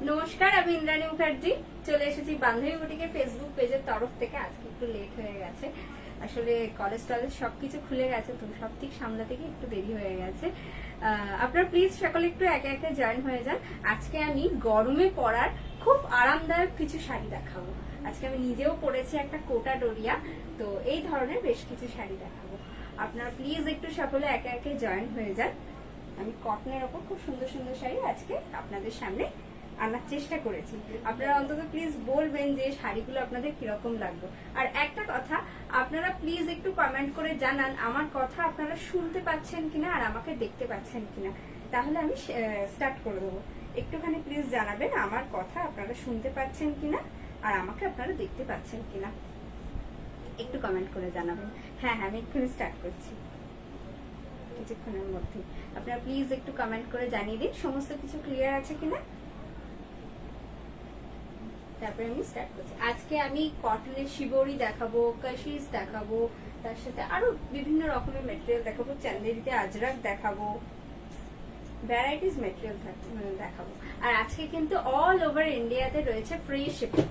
নমস্কার, আমি ইন্দ্রাণী মুখার্জি চলে এসেছি বান্ধবী বুটিকের ফেসবুক পেজের তরফ থেকে। আজকে একটু লেট হয়ে গেছে, আসলে কলেজ টলেজ সবকিছু খুলে গেছে তো সব ঠিক সামলাতে গিয়ে একটু দেরি হয়ে গেছে। আপনারা প্লিজ সকলে একটু একে একে জয়েন হয়ে যান। আজকে আমি গরমে পরার খুব আরামদায়ক কিছু শাড়ি দেখাবো। আজকে আমি নিজেও পরেছি একটা কোটা ডোরিয়া, তো এই ধরনের বেশ কিছু শাড়ি দেখাবো। আপনারা প্লিজ একটু সকলে একে একে জয়েন হয়ে যান। আমি কটনের ওপর খুব সুন্দর সুন্দর শাড়ি আজকে আপনাদের সামনে আনার চেষ্টা করেছি। আপনারা অন্তত প্লিজ বলবেন যে শাড়িগুলো আপনাদের কিরকম লাগলো। আর একটা কথা, আপনারা প্লিজ একটু কমেন্ট করে জানান আমার কথা আপনারা শুনতে পাচ্ছেন কিনা আর আমাকে দেখতে পাচ্ছেন কিনা, তাহলে আমি স্টার্ট করে দেবো। একটুখানি প্লিজ জানাবেন আমার কথা আপনারা শুনতে পাচ্ছেন কিনা আর আমাকে আপনারা দেখতে পাচ্ছেন কিনা, একটু কমেন্ট করে জানাবেন। হ্যাঁ, আমি এক্ষুনি স্টার্ট করছি কিছুক্ষণের মধ্যে। আপনারা প্লিজ একটু কমেন্ট করে জানিয়ে দিন সমস্ত কিছু ক্লিয়ার আছে কিনা, তারপরে আমি স্টার্ট করছি। আজকে আমি কটনের শিবরি দেখাবো, কাশিস দেখাবো, তার সাথে আরো বিভিন্ন রকমের মেটেরিয়াল দেখাবো, চান্দেরিতে আজরাক দেখাবো, ভ্যারাইটিস মেটেরিয়াল দেখাবো। আর আজকে কিন্তু অল ওভার ইন্ডিয়াতে রয়েছে ফ্রি শিপিং।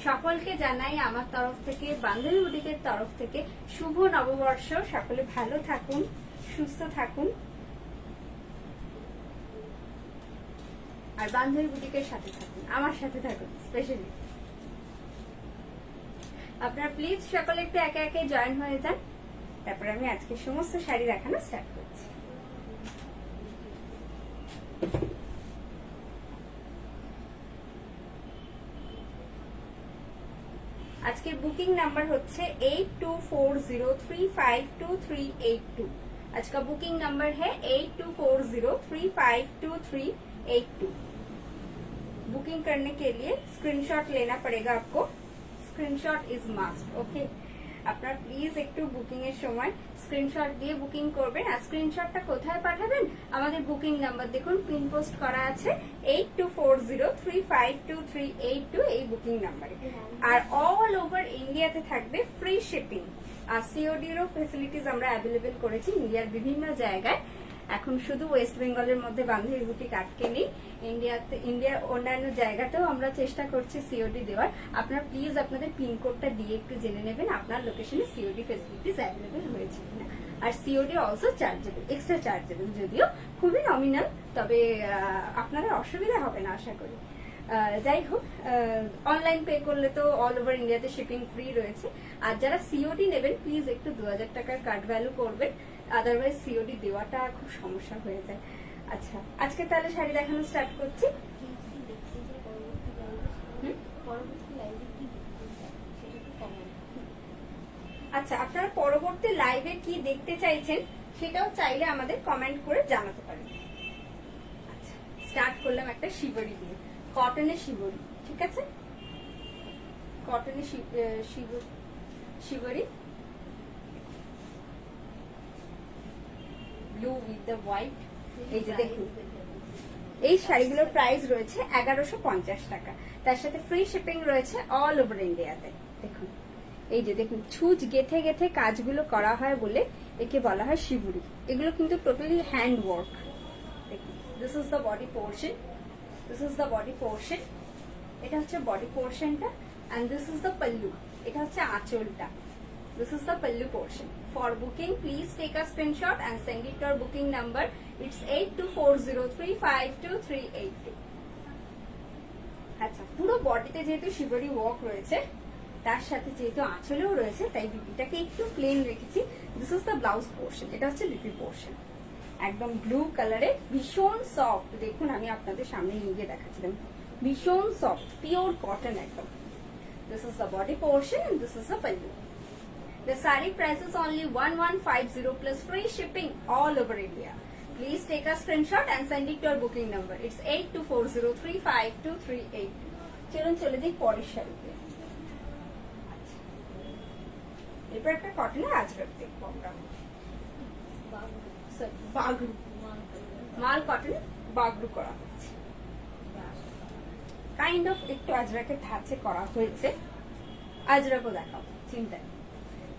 সকলকে জানাই আমার তরফ থেকে, বান্ধবী বুটিকের তরফ থেকে শুভ নববর্ষ। সকলে ভালো থাকুন, সুস্থ থাকুন, আর বান্ধবী বুটিকের সাথে থাকুন, আমার সাথে থাকুন স্পেশালি। আপনারা প্লিজ সকলে একটু একে একে জয়েন হয়ে যান, তারপরে আমি আজকে সমস্ত শাড়ি দেখানো স্টার্ট করছি। আজকের বুকিং নাম্বার হচ্ছে 8240352382। आज का बुकिंग नंबर है 8240352382। बुकिंग करने के लिए स्क्रीनशॉट लेना पड़ेगा आपको, स्क्रीनशॉट इज मास्ट। ओके, আপনারা প্লিজ একটু বুকিং এর সময় স্ক্রিনশট দিয়ে বুকিং করবেন। আর স্ক্রিনশটটা কোথায় পাঠাবেন? আমাদের বুকিং নাম্বার দেখুন পিন পোস্ট করা আছে 8240352382 এই বুকিং নাম্বারে। আর অল ওভার ইন্ডিয়াতে থাকবে ফ্রি শিপিং। আর সিওডিরও ফেসিলিটিস আমরা অ্যাভেলেবেল করেছি ইন্ডিয়ার বিভিন্ন জায়গায়। এখন শুধু ওয়েস্ট বেঙ্গলের মধ্যে বান্ধবী বুটিক আটকে নেই, ইন্ডিয়ার অন্যান্য জায়গাতেও আমরা চেষ্টা করছি সিওডি দেওয়ার। আপনারা প্লিজ আপনাদের পিনকোডটা দিয়ে একটু জেনে নেবেন আপনার লোকেশনে সিওডি ফেসিলিটিস অ্যাভেলেবেল হয়েছে কিনা। আর COD also chargeable, extra chargeable, যদিও খুবই নমিনাল, তবে আপনাদের অসুবিধা হবে না আশা করি। যাই হোক, অনলাইন পে করলে তো অল ওভার ইন্ডিয়াতে শিপিং ফ্রি রয়েছে। আর যারা সিওডি নেবেন প্লিজ একটু 2000 টাকার কার্ড ভ্যালু করবেন, আদারওয়াইজ সিওডি দেওয়াটা খুব সমস্যা হয়ে যায়। আচ্ছা, আজকে তাহলে শাড়ি দেখানো স্টার্ট করছি। আচ্ছা, আপনারা পরবর্তী লাইভে কি দেখতে চাইছেন সেটাও চাইলে আমাদের কমেন্ট করে জানাতে পারেন। আচ্ছা, স্টার্ট করলাম একটা শিবরি দিয়ে, কটনের শিবরি। ঠিক আছে, কটনের শিবরি, ব্লু উইথ দ্য হোয়াইট। এই যে দেখুন, এই শাড়িগুলোর প্রাইস রয়েছে 1150 টাকা, তার সাথে ফ্রি শিপিং রয়েছে অল ওভার ইন্ডিয়াতে। দেখুন, এই যে দেখুন, ছুঁচ গেথে গেথে কাজগুলো করা হয় বলে একে বলা হয় শিবুরি। এগুলো কিন্তু টোটালি হ্যান্ড ওয়ার্ক। দেখুন, this is the body portion, this is the body portion, এটা হচ্ছে বডি পোর্শনটা, and this is the pallu, এটা হচ্ছে আঁচলটা। This is the pallu portion. For booking, please take a screenshot and send it to our booking number. It's 8240352382. আচ্ছা, পুরো বডিতে যেহেতু শিবরি ওয়ার্ক রয়েছে, তার সাথে যেহেতু আঁচলেও রয়েছে, তাই বিপিটাকে একটু প্লেন রেখেছি। This is the blouse portion, এটা হচ্ছে বিপি পোর্শন, একদম ব্লু কালারে, ভীষণ সফট। দেখুন, আমি আপনাদের সামনে নিয়ে দেখাচ্ছিলাম, ভীষণ সফট, পিওর কটন একদম। This is the body portion and this is the pallu. The saree price is only 1150 plus free shipping all over India. Please take a screenshot and send it to our booking number. It's 8240352382. চলুন চলে যাই পরের শাড়িতে। এরপর একটা কটনের আজরাক দেখবো আমরা, বাগরু, মাল কটনে বাগরু করা হয়েছে, কাইন্ড অফ একটু আজরাকের ধাঁচে করা হয়েছে। আজরাকও দেখাবো, চিন্তা নেই।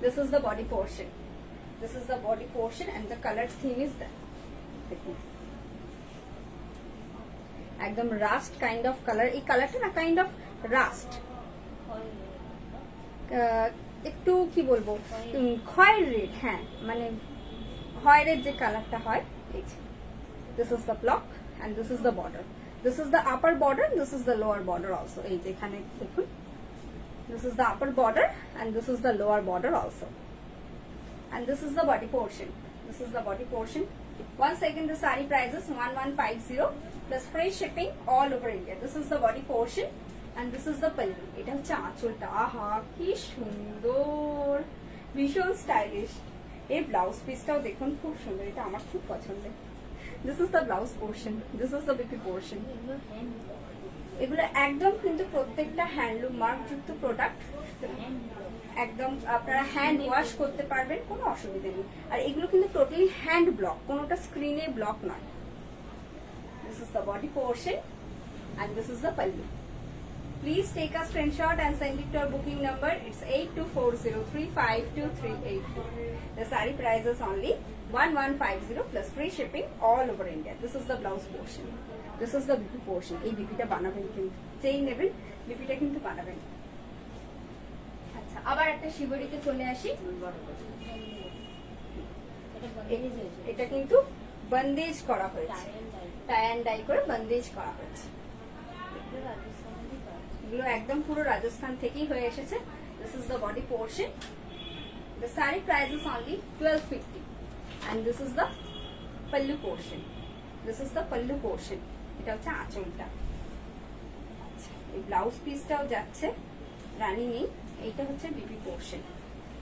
This is the body portion. This is the body portion and the color theme is that. একদম রাস্ট কাইন্ড অফ কালার। এই কালারটা না কাইন্ড অফ রাস্ট, একটু কি বলবো খয়ের রেড, হ্যাঁ মানে খয়ের যে কালারটা হয়। এই যে this is the block and this is the border, this is the upper border, this is the lower border also. এই যে এখানে দেখুন, this is the upper border and this is the lower border also, and this is the body portion. This is the body portion. Once again, the saree prices 1150 plus free shipping all over India. This is the body portion and this is the pallu. এটা হচ্ছে আঁচলটা, আহা কি সুন্দর, ভীষণ stylish. এই blouse পিসটাও দেখুন খুব সুন্দর, এটা আমার খুব পছন্দের। This is the blouse portion, this is the BP portion. এগুলো একদম কিন্তু প্রত্যেকটা হ্যান্ডলুম মার্ক যুক্ত প্রোডাক্ট, একদম আপনারা হ্যান্ড ওয়াশ করতে পারবেন, কোনো অসুবিধা নেই। আর এগুলো কিন্তু টোটালি হ্যান্ড ব্লক, কোনোটা স্ক্রিনে ব্লক নয়। This is the body portion and this is the pallu. Please take a screenshot and send it to our booking number. It's 8240352382। The saree price is only 1150 plus free shipping all over India. This is the blouse portion. This is the BP portion. এই বিপিটা বানাবেন কিন্তু, যেই নেবেন বিপিটা কিন্তু বানাবেন। আচ্ছা, আবার একটা শিবরিতে চলে আসি। এটা কিন্তু বন্দেজ করা হয়েছে, টাই অ্যান্ড ডাই করে বন্দেজ করা হয়েছে। এগুলো একদম পুরো রাজস্থান থেকেই হয়ে এসেছে। This is the body portion. The saree price is only 1250 and this is the pallu portion. This is the pallu portion. এটা হচ্ছে আঁচলটা। আচ্ছা, এই ব্লাউজ পিসটাও যাচ্ছে রানী নেই। এইটা হচ্ছে BP portion.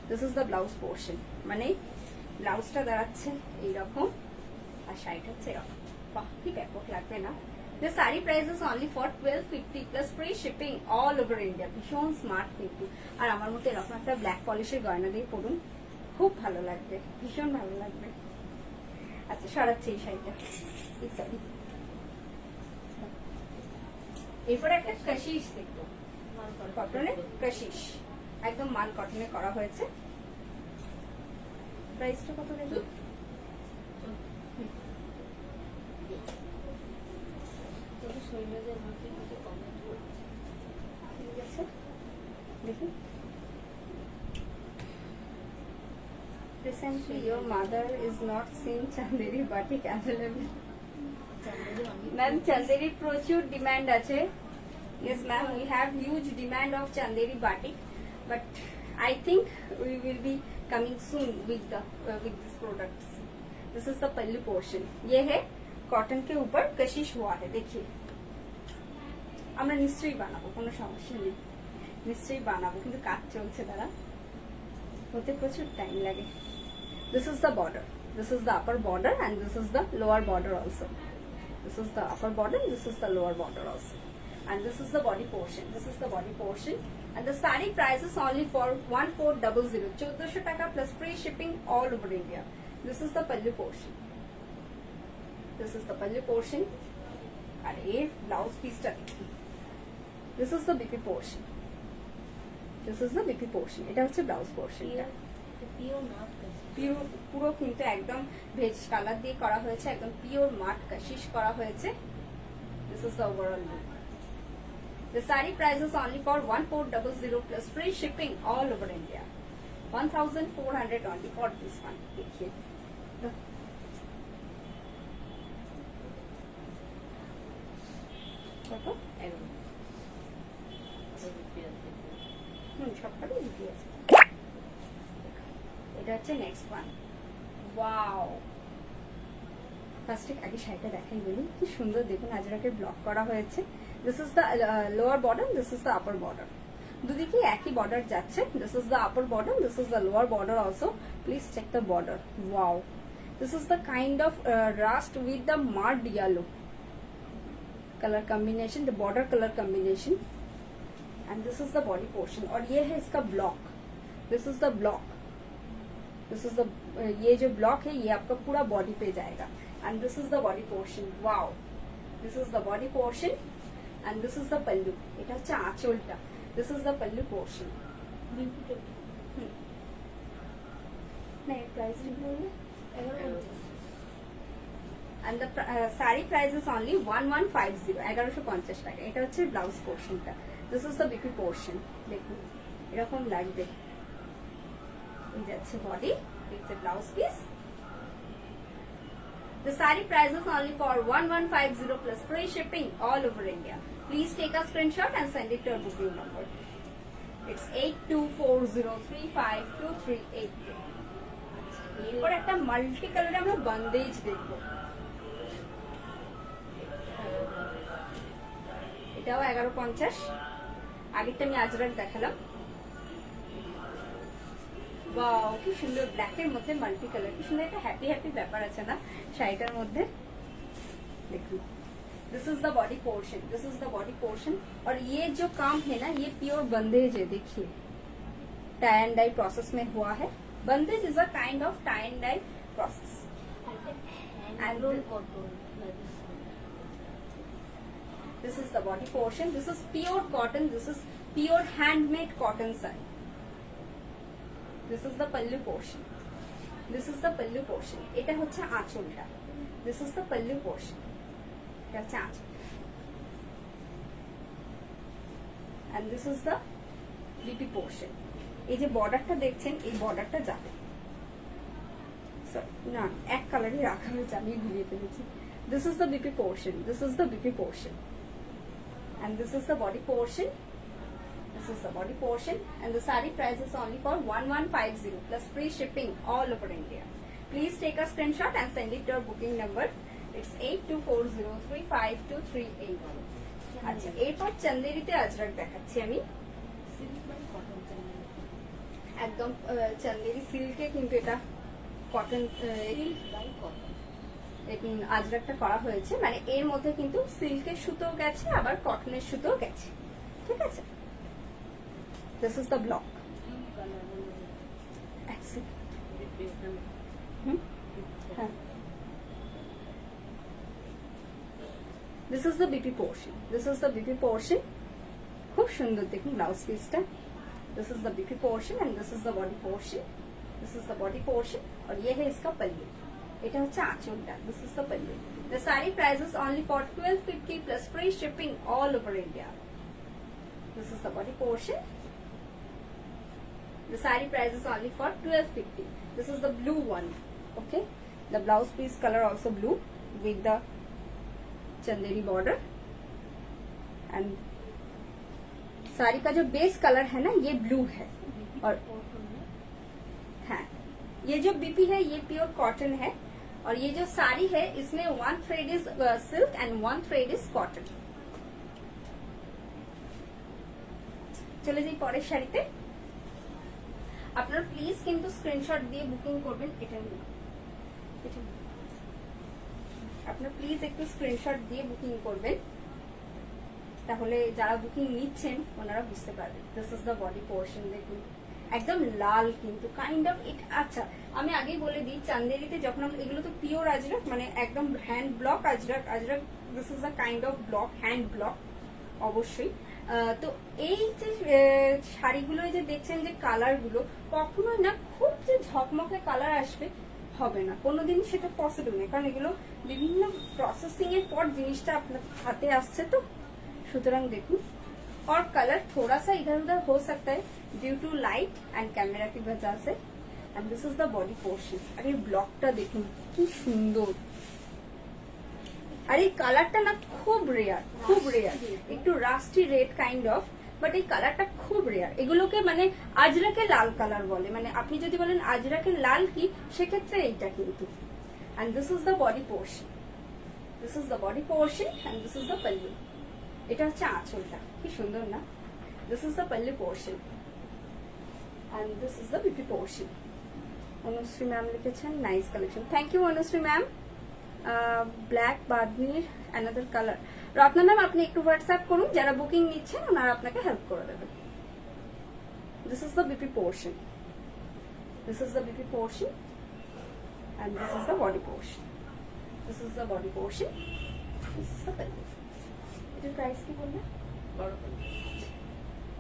This is the blouse portion, মানে ব্লাউজটা দাঁড়াচ্ছে এইরকম আর শাড়িটা হচ্ছে এরকম। বাহ, কি ব্যাপক লাগবে না? The saree price is only for 1250 plus free shipping all over India. ভীষণ স্মার্ট কিন্তু। আর আমার মতো এরকম একটা ব্ল্যাক পলিশের গয়না দিয়ে পরুন, খুব ভালো লাগবে, ভীষণ ভালো লাগবে। আচ্ছা, সরাচ্ছি এই শাড়িটা, এই শাড়ি। এরপরে একটা কাশিশ দেখবো, কটনে কাশিশ, একদম মাল কটনে করা হয়েছে। প্রাইসটা কত দেখি? ঠিক আছে, দেখি। Recently, your mother is not seen Chanderi batik available. Ma'am, Chanderi প্রচুর ডিমান্ড আছে। Yes, ma'am, we have huge demand of Chanderi batik, but I think we will be coming soon with these products. This is the pallu portion. ये है cotton के ऊपर कशिश हुआ है, देखिए। আমরা নিশ্চয়ই বানাবো, কোনো সমস্যা নেই, নিশ্চয়ই বানাবো, কিন্তু কাজ চলছে দাঁড়া, হতে প্রচুর টাইম লাগে। This is the border, this is the upper border and this is the lower border also. This is the upper border, this is the lower border also, and this is the body portion. This is the body portion and the saree price is only for 1400, 1400 টাকা plus free shipping all over India. This is the pallu portion. This is the pallu portion আর এর blouse পিসটা দেখি। This is the BP portion. This is the BP portion. এটা হচ্ছে blouse পোর্শনটা। পুরো কিন্তু একদম ভেজ কালার দিয়ে করা হয়েছে, একদম পিওর মাট কাশিশ করা হয়েছে। This is the overall look. The saree price is only for 1400 plus free shipping all over India. 1420 for this one. देखिए, সবটাই বিপি আছে। এটা হচ্ছে নেক্সট ওয়ান। ওয়াও, ফার্স্টে আগে শাড়িটা দেখাই বলি, কি সুন্দর দেখুন, আজরাকের ব্লক করা হয়েছে। This is the lower border, this is the upper border, দুদিকে একই বর্ডার যাচ্ছে। This is the upper border, this is the lower border also. Please check the border. Wow, this is the kind of rust with the mud yellow color combination, the border color combination, and this is the body portion. और ये है इसका block, this is the block, this is the ये जो block है ये आपका पूरा बॉडी पे जाएगा, and this is the body portion. wow, this is the body portion and this is the pallu. এটা হচ্ছে আঁচলটা, this is the pallu portion. না, প্রাইস বললে and the saree price is only 1150 1150 টাকা। এটা হচ্ছে ব্লাউজ পোর্শনটা। This is the BP portion. দেখুন এরকম লাগবে, এই যাচ্ছে body, it's a blouse piece. The saree price is only for 1150 plus free shipping all over India. Please take a screenshot and send it to our booking number. It's 8240352383. এরপর একটা multi কালারে আমরা bandage দেখবো। এটাও 1150। আগেরটা আমি আজরাক দেখালাম। Wow কি সুন্দর, ব্ল্যাকের মধ্যে মাল্টি কালার, কি সুন্দর একটা হ্যাপি হ্যাপি ব্যাপার আছে না শাড়িটার মধ্যে। देखिए this is the body portion, this is the body portion. और ये जो काम है ना ये प्योर बंदेज है। देखिए टाई एंड डाई प्रोसेस में हुआ है। Bandhej is a kind of tie and dye process. This is the body portion. This is pure cotton. This is pure handmade cotton saree. This is the pallu portion. This is the pallu portion. এটা হচ্ছে আঁচলটা। This is the pallu portion. এটা হচ্ছে আঁচল। And this is the BP portion. এই যে বর্ডারটা দেখছেন, এই বর্ডারটা যাবে। না এক কালারই রাখা হয়েছে, আমি ঘুরিয়ে ফেলেছি। This is the BP portion. This is the BP portion. And this is the body portion. This is the body portion, and the saree price is only for 1150 plus free shipping all over India. Please take a screenshot and send it to our booking number. It's 8240352381. আচ্ছা এরপর চন্দেরিতে আজরাক দেখাচ্ছি আমি। একদম চন্দেরি সিল্কে, কিন্তু এটা cotton আজরাকটা করা হয়েছে, মানে এর মধ্যে কিন্তু সিল্কের সুতো গেছে আবার কটনের সুতো গেছে। ঠিক আছে, this is the block. This is the BP portion. This is the BP portion. খুব সুন্দর দেখুন ব্লাউজ পিসটা। This is the BP portion and this is the body portion. This is the body portion और ये है इसका पल्लू। এটা হচ্ছে আঁচলটা। This is the pallu. The saree price is only for 1250 plus free shipping all over India. This is the body portion. The saree price is only for 1250. This is the blue one. Okay, the blouse piece color also blue with the chanderi border. And sari का जो base colour है ना ये blue है। और हाँ, ये जो बीपी है ये प्योर कॉटन है। और ये जो साड़ी है इसमें 1 thread is silk and 1 thread is cotton. চলে যাই পরের শাড়িতে। আপনারা প্লিজ কিন্তু স্ক্রিনশট দিয়ে বুকিং করবেন। এটা নিন, আপনারা প্লিজ একটু স্ক্রিনশট দিয়ে বুকিং করবেন, তাহলে যারা বুকিং নিচ্ছেন ওনারা বুঝতে পারবেন। This is the body portion. দেখুন একদম লাল, কিন্তু কাইন্ড অফ ইট। আচ্ছা আমি আগেই বলে দিই, চান্দেরিতে যখন আমরা এগুলো তো পিওর আজরাক, মানে একদম hand block Ajrak. Ajrak this is a kind of block, hand block অবশ্যই। তো এই যে শাড়িগুলো যে দেখছেন যে কালারগুলো, কখনোই না খুব যে ঝকমকে কালার আসবে হবে না, কোনোদিন সেটা পসিবল নেই, কারণ এগুলো বিভিন্ন প্রসেসিং এর পর জিনিসটা আপনার হাতে আসছে। তো সুতরাং দেখুন, और कलर थोड़ा सा इधर उधर हो सकता है due to light and camera की वजह से। And this is the body portion. আর এই ব্লকটা দেখুন কি সুন্দর, আর এই কালারটা না খুব রেয়ার, খুব রেয়ার, একটু rusty red kind of, but এই কালারটা খুব রেয়ার। এগুলোকে মানে আজরাকে লাল কালার বলে, মানে আপনি যদি বলেন আজরাকে লাল কি, সেক্ষেত্রে এইটা কিন্তু। And this is the body portion, this is the body portion and this is the pallu. এটা হচ্ছে আঁচলটা, কি সুন্দর না। This is the pallu portion and this is the BP portion. Anushree ma'am লিখেছেন nice collection. Thank you Anushree ma'am. Black বাদনির another colour. Ratna ma'am আপনি একটু হোয়াটসঅ্যাপ করুন, যারা বুকিং নিচ্ছেন ওনারা আপনাকে হেল্প করে দেবেন। This is the BP portion, this is the BP portion and this is the body portion, this is the body portion, this is the pallu. এটার প্রাইস কি বলবেন?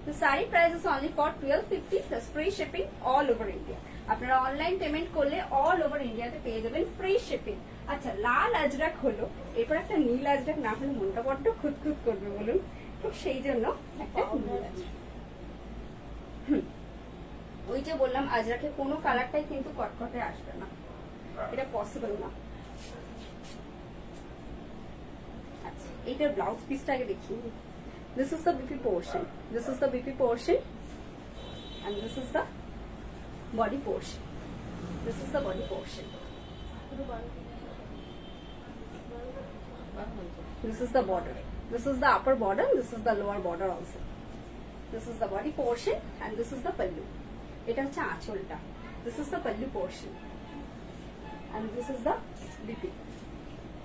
The saree price is only for 1250 plus free shipping all over India. আপনারা online payment করলে all over ইন্ডিয়াতে পেয়ে যাবেন free shipping. আচ্ছা, লাল আজরাক হলো, এরপর একটা নীল আজরাক না হলে মনটা বড্ড খুঁতখুত করবে বলুন, ঠিক সেই জন্য একটা নীল আজরাক। ওই যে বললাম আজরাকে কোনো কালারটাই কিন্তু কটকটে আসবে না, এটা পসিবল না। আচ্ছা, এইটার ব্লাউজ পিসটা আগে দেখিয়ে দিই। This is the BP portion. This is the BP portion, and this is the body portion. This is the body portion. This is the border. This is the upper border. This is the lower border also. This is the body portion, and this is the pallu. এটা হচ্ছে আঁচলটা। This is the pallu portion, and this is the BP.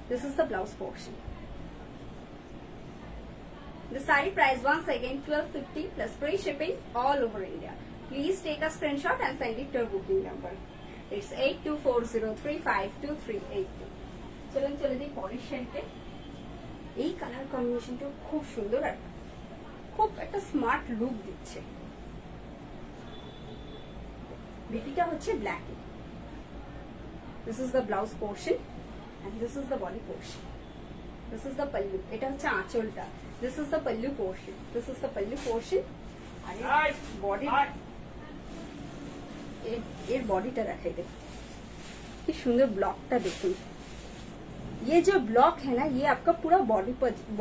This is the blouse portion. The saree price once again 1250 plus free shipping all over India. Please take a screenshot and send it to our booking number. It's 8240352382. চলুন চলে যাই পরের শাড়িতে। এই colour কম্বিনেশনটা খুব সুন্দর আর খুব একটা স্মার্ট লুক দিচ্ছে। বিপিটা হচ্ছে black. This is the blouse portion and this is the body portion. This is the pallu. এটা হচ্ছে আঁচলটা। This is the pallu portion. This is the pallu portion. আর বডি, এর বডিটা দেখাই দে, কি সুন্দর ব্লকটা দেখুন। ये जो ब्लॉक है ना, ये आपका पूरा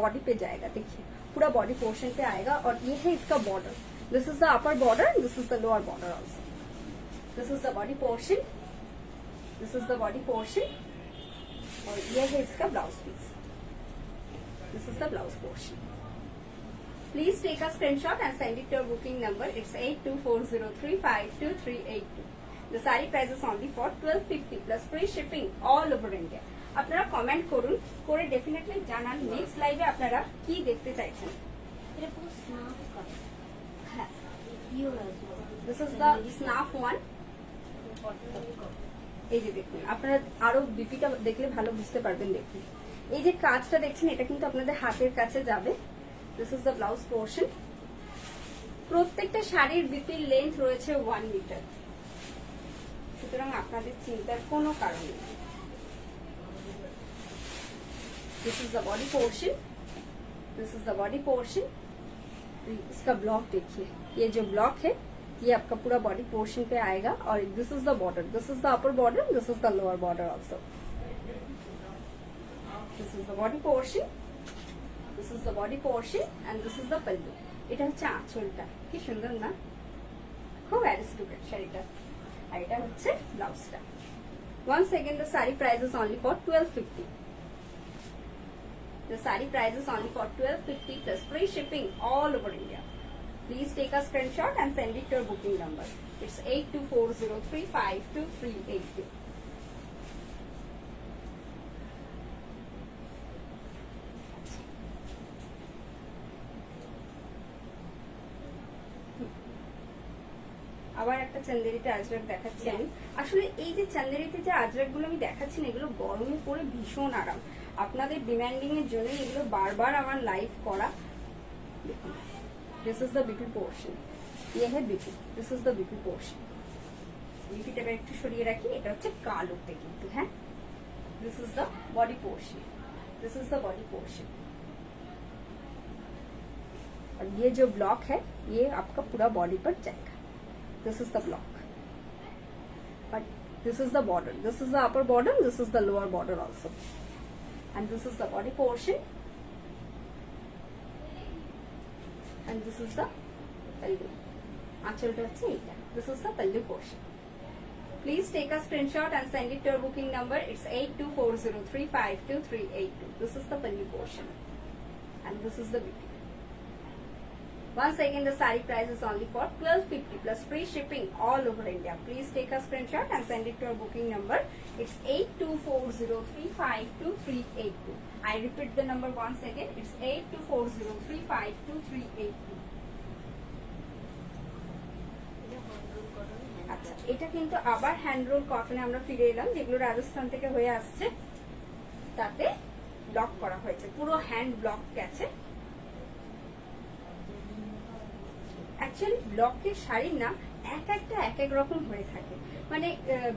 बॉडी पे जाएगा। देखिए पूरा बॉडी पोर्शन पे आएगा, और ये है इसका border. This is the upper border, this is the lower border also. This is the body portion, this is the body portion, और ये है इसका blouse piece. This is the blouse portion. Please take a screenshot and send it to our booking number. It's 8240352382. The saree price is only for 1250 plus free shipping all over India. আপনারা comment করুন, করে definitely জানান next লাইভে আপনারা কি দেখতে চাইছেন। এটা পুরো স্নাফ কালার। হ্যাঁ, পিওর আছে। This is the snuff one. এই যে দেখুন, আপনারা আরো বিপিটা দেখলে ভালো বুঝতে পারবেন। দেখুন এই যে কাজটা দেখছেন, এটা কিন্তু আপনাদের হাতের কাছে যাবে। This is the blouse portion. প্রত্যেকটা শাড়ির বিপির লেন্থ রয়েছে 1 মিটার, সুতরাং আপনাদের চিন্তার কোনো কারণ নেই। This is the body portion. This is the body portion. इसका ब्लॉक देखिए, ये जो ब्लॉक है ये आपका पूरा बॉडी पोर्शन पे आएगा, और this is the border. This is the upper border, this is the lower border also. This is the body portion, this is the body portion, and this is the pallu. এটা হচ্ছে আঁচলটা, কি সুন্দর না, খুব অ্যারিস্টোক্রেট শাড়িটা। আর এটা হচ্ছে ব্লাউজটা। Once again the saree price is only for 1250. The saree price is only for 1250 plus free shipping all over India. Please take a screenshot and send it to your booking number. It's 8240352382. আবার একটা চান্দেরিতে আজরাক দেখাচ্ছি আমি। আসলে এই যে চান্দেরিতে যে আজরাক গুলো আমি দেখাচ্ছি না, এগুলো গরমে পরে ভীষণ আরাম। আপনাদের ডিমান্ডিং এর জন্য এগুলো বারবার আমার লাইভ করা। This is the BP portion, ये है BP. This is the BP portion. বিপিটা একটু সরিয়ে রাখি, এটা হচ্ছে কালোতে কিন্তু। হ্যাঁ, this is the body portion, this is the body portion, और ये जो ब्लॉक है ये आपका पूरा बॉडी पर जाएगा। This is the block, but this is the border. This is the upper border, this is the lower border also, and this is the body portion, and this is the pallu. Achal hocche eta. This is the pallu portion. Please take a screenshot and send it to our booking number. It's 8240352382. This is the pallu portion, and this is the BP. Once again, the saree price is only for 1250 plus free shipping all over India. Please take a screenshot and send it to our booking number. It's 8240352382. I repeat the number once again. It's 8240352382. আচ্ছা, এটা কিন্তু আবার hand role কটনে আমরা ফিরে এলাম, যেগুলো রাজস্থান থেকে হয়ে আসছে। তাতে ব্লক করা হয়েছে, পুরো হ্যান্ড ব্লক গেছে। অ্যাকচুয়ালি ব্লকের শাড়ির না এক একটা এক এক রকম হয়ে থাকে, মানে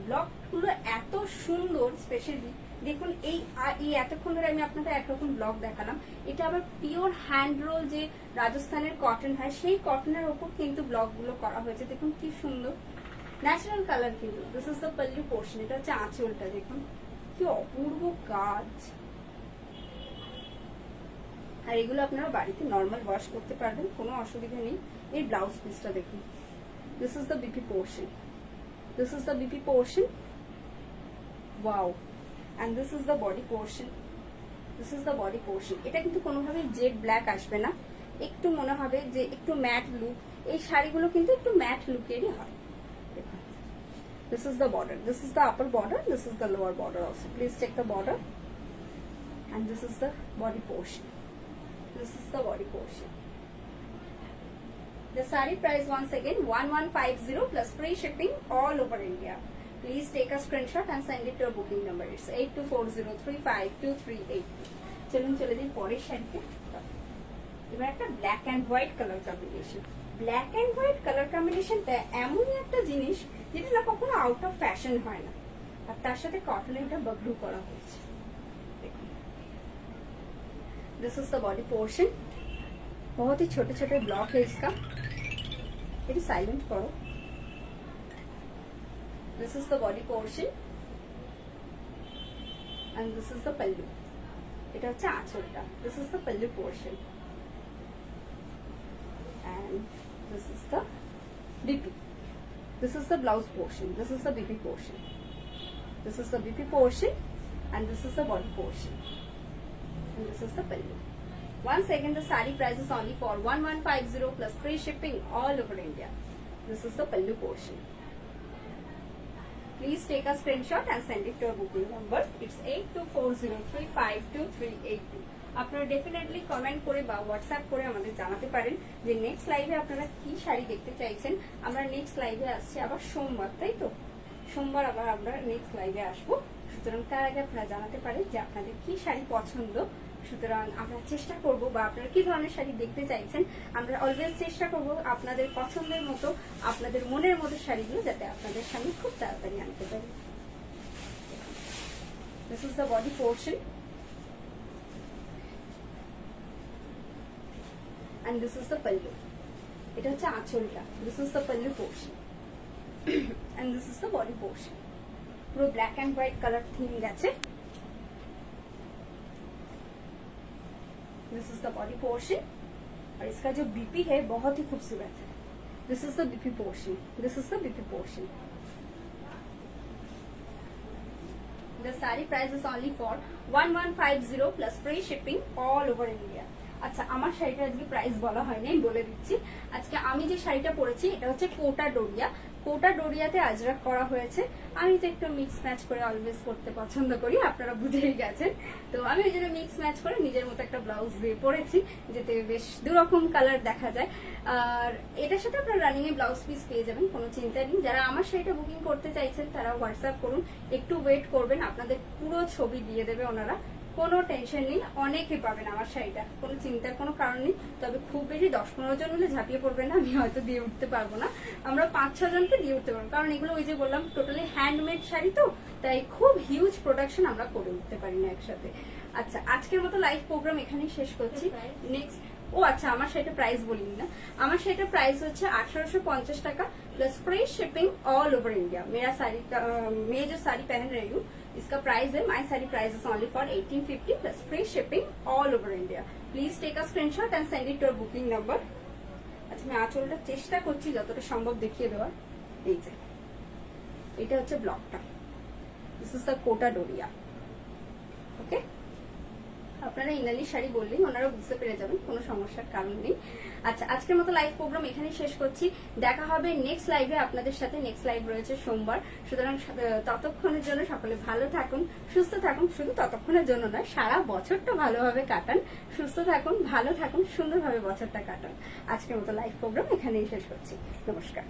ব্লক গুলো এত সুন্দর, স্পেশালি দেখুন এই এই এতক্ষণ ধরে আমি আপনাদের একরকম ব্লগ দেখালাম, এটা আবার পিওর হ্যান্ড রোল যে রাজস্থানের কটন হয় সেই কটনের ওপর কিন্তু ব্লগ গুলো করা হয়েছে। দেখুন কি সুন্দর ন্যাচারাল কালার কিন্তু। This is the pallu portion, এটা হচ্ছে আঁচলটা, দেখুন কি অপূর্ব কাজ। আর এগুলো আপনারা বাড়িতে নর্মাল ওয়াশ করতে পারবেন, কোনো অসুবিধা নেই। এই ব্লাউজ পিসটা দেখুন, this is the BP portion, this is the BP portion, wow. and this is the body portion, this is the body portion। এটা কিন্তু কোনোভাবে জেড ব্ল্যাক আসবে না, একটু মনে হবে যে একটু ম্যাট লুক। এই শাড়িগুলো কিন্তু একটু ম্যাট লুকেরই হয়। দেখুন this is the border, this is the upper border, this is the lower border also, please check the border, and this is the body portion, this is the body portion। The saree price once again 1150 plus free shipping all over India। Please take a screenshot and send it to your booking number. It's 8240352382। চলুন চলে যাই পরের শাড়িতে। এবার একটা black and white colour combination. Black and white colour কম্বিনেশনটা এমনই একটা জিনিস যেটা না কখনো আউট অফ ফ্যাশন হয় না। আর তার সাথে কটনের একটা বগলু করা হয়েছে। দেখুন this is the body portion, बहुत ही छोटे छोटे ब्लॉक है इसका। ये साइलेंट करो। This is the body portion and this is the pallu। এটা হচ্ছে আঁচলটা। This is the pallu portion and this is the BP। This is the blouse portion, this is the BP portion, this is the BP portion and this is the body portion and this is the pallu। Once again the saree price is only for 1150 plus free shipping all over India। This is the pallu portion। Please take a screenshot and send it to our booking number. It's 8240352382। আপনারা definitely comment করে বা WhatsApp করে আমাদের জানাতে পারেন যে next লাইভে আপনারা কি শাড়ি দেখতে চাইছেন। আমরা নেক্সট লাইভে আসছি আবার সোমবার, তাই তো? সোমবার আবার আমরা নেক্সট লাইভে আসবো। সুতরাং তার আগে আপনারা জানাতে পারেন যে আপনাদের কি শাড়ি পছন্দ। সুতরাং আমরা চেষ্টা করব বা আপনারা কি ধরনের শাড়ি দেখতে চাইছেন, আমরা অলওয়েজ চেষ্টা করব আপনাদের পছন্দের মতো, আপনাদের মনের মতো শাড়িগুলো যাতে আপনাদের সামনে খুব তাড়াতাড়ি আনতে পারি। This is the body portion and this is the pallu। এটা হচ্ছে আঁচলটা। This is the pallu portion and this is the body portion। পুরো black and white colour theme গেছে। This is the body portion और इसका जो BP है बहुत ही खूबसूरत है। This is the BP portion, this is the BP portion। The saree price is only for 1150 plus free shipping all over India। আচ্ছা আমার শাড়িটা আজকে প্রাইস বলা হয়নি, আমি বলে দিচ্ছি। আজকে আমি যে শাড়িটা পরেছি এটা হচ্ছে কোটা ডোরিয়া। কোটা ডোরিয়াতে আজরাক করা হয়েছে। আমি তো একটু মিক্স ম্যাচ করে অলওয়েজ করতে পছন্দ করি, আপনারা বুঝেই গেছেন। তো আমি ওই জন্য মিক্স ম্যাচ করে নিজের মতো একটা ব্লাউজ দিয়ে পরেছি, যেতে বেশ দুরকম কালার দেখা যায়। আর এটার সাথে আপনারা রানিং এ ব্লাউজ পিস পেয়ে যাবেন, কোনো চিন্তা নেই। যারা আমার শাড়িটা বুকিং করতে চাইছেন তারা হোয়াটসঅ্যাপ করুন, একটু ওয়েট করবেন, আপনাদের পুরো ছবি দিয়ে দেবে ওনারা, কোনো টেনশন নেই। অনেকে পাবেন আমার শাড়িটা, কোনো চিন্তার কোনো কারণ নেই। তবে খুব বেশি 10-15 জন হলে ঝাঁপিয়ে পড়বেন না, আমি হয়তো দিয়ে উঠতে পারবো না। আমরা 5-6 জনকে দিয়ে উঠতে পারবো, কারণ এগুলো ওই যে বললাম টোটালি হ্যান্ডমেড শাড়ি, তো তাই খুব হিউজ প্রোডাকশন আমরা করে উঠতে পারি না একসাথে। আচ্ছা আজকের মতো লাইভ প্রোগ্রাম এখানেই শেষ করছি। নেক্সট ও আচ্ছা আমার শাড়িটা প্রাইস বলিনি না। আমার শাড়িটার প্রাইস হচ্ছে 1850 টাকা plus free shipping all over India. मेरा साड़ी मैं जो साड़ी पहन रही हूँ इसका प्राइस है, my sari price is only for 1850 plus free shipping all over India. Please take a screenshot and send it to your booking number. আচ্ছা আমি আঁচলটা চেষ্টা করছি যতটা সম্ভব দেখিয়ে দেওয়ার। এই যে এটা হচ্ছে ব্লকটা, this is the Kota Doria. Okay, আপনারা ইনালি শাড়ি বললেই ওনারা বুঝতে পেরে যাবেন, কোনো সমস্যার কারণ নেই। আচ্ছা আজকের মতো লাইভ প্রোগ্রাম এখানেই শেষ করছি। দেখা হবে নেক্সট লাইভে আপনাদের সাথে। নেক্সট লাইভ রয়েছে সোমবার। সুতরাং ততক্ষণের জন্য সকলে ভালো থাকুন, সুস্থ থাকুন। শুধু ততক্ষণের জন্য নয়, সারা বছরটা ভালোভাবে কাটান, সুস্থ থাকুন, ভালো থাকুন, সুন্দরভাবে বছরটা কাটান। আজকের মতো লাইভ প্রোগ্রাম এখানেই শেষ করছি। নমস্কার।